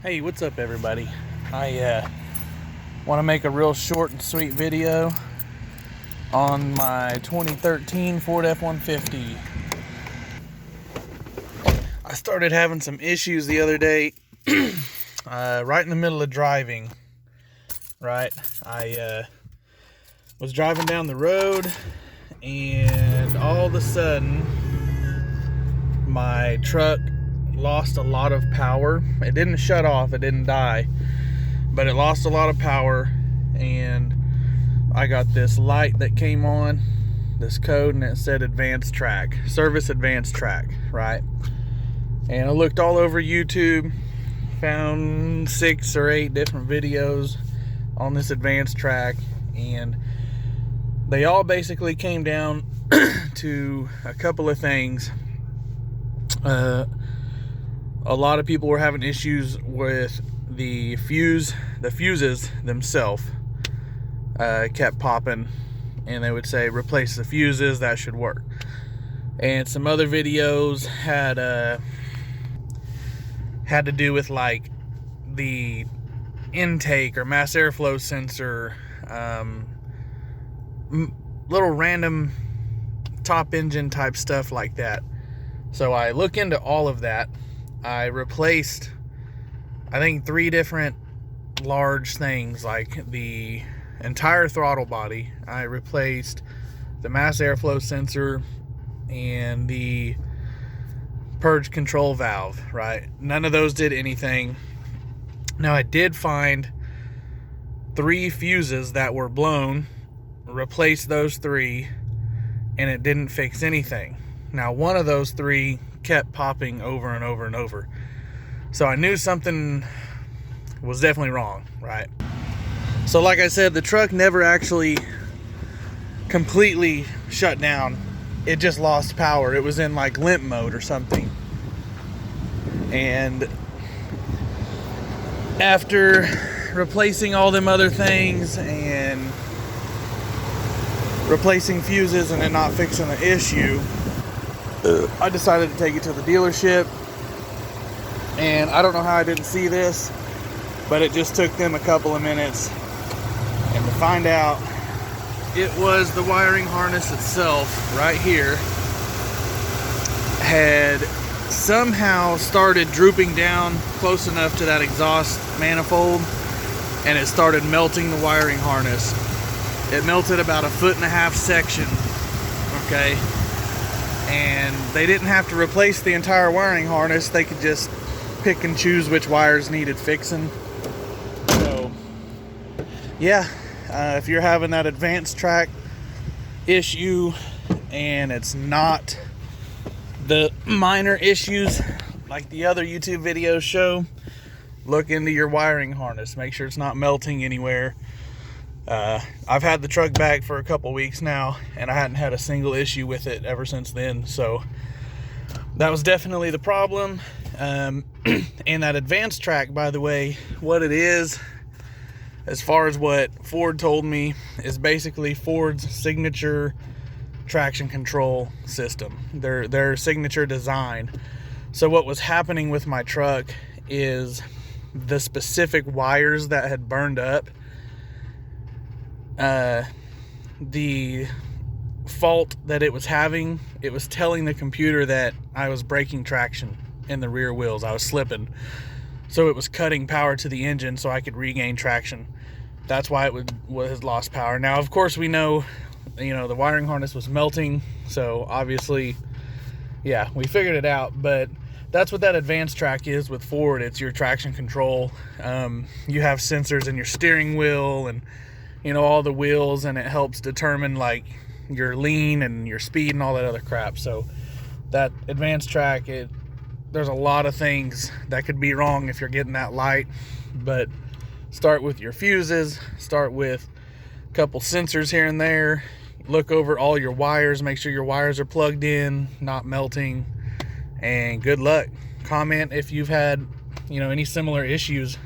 Hey, what's up everybody? I want to make a real short and sweet video on my 2013 Ford F-150. I started having some issues the other day right in the middle of driving. I was driving down the road and all of a sudden my truck lost a lot of power. It didn't shut off, it didn't die, but it lost a lot of power, and I got this light that came on, this code, and it said Advancetrac, service Advancetrac, right? And I looked all over YouTube, found 6 or 8 different videos on this Advancetrac, and they all basically came down to a couple of things. A lot of people were having issues with the fuses themselves kept popping, and they would say replace the fuses, that should work. And some other videos had to do with like the intake or mass airflow sensor, little random top engine type stuff like that. So I look into all of that. I replaced, I think, 3 different large things, like the entire throttle body. I replaced the mass airflow sensor and the purge control valve, right? None of those did anything. Now, I did find 3 fuses that were blown, replaced those 3, and it didn't fix anything. Now, one of those 3 kept popping over and over and over. So I knew something was definitely wrong, right? So like I said, the truck never actually completely shut down. It just lost power. It was in like limp mode or something. And after replacing all them other things and replacing fuses and it not fixing the issue, I decided to take it to the dealership, and I don't know how I didn't see this, but it just took them a couple of minutes, and to find out, it was the wiring harness itself right here had somehow started drooping down close enough to that exhaust manifold, and it started melting the wiring harness. It melted about 1.5 foot section, okay? And they didn't have to replace the entire wiring harness. They could just pick and choose which wires needed fixing. So yeah, if you're having that Advancetrac issue and it's not the minor issues like the other YouTube videos show, look into your wiring harness. Make sure it's not melting anywhere. I've had the truck back for a couple weeks now, and I hadn't had a single issue with it ever since then. So that was definitely the problem. And that Advancetrac, by the way, what it is, as far as what Ford told me, is basically Ford's signature traction control system, their signature design. So what was happening with my truck is the specific wires that had burned up, the fault that it was having, it was telling the computer that I was breaking traction in the rear wheels. I was slipping. So it was cutting power to the engine so I could regain traction. That's why it was lost power. Now, of course, we know, the wiring harness was melting. So obviously, yeah, we figured it out. But that's what that Advancetrac is with Ford. It's your traction control. You have sensors in your steering wheel and all the wheels, and it helps determine like your lean and your speed and all that other crap. So that Advancetrac, there's a lot of things that could be wrong if you're getting that light, but start with your fuses, start with a couple sensors here and there, look over all your wires, make sure your wires are plugged in, not melting, and good luck. Comment if you've had any similar issues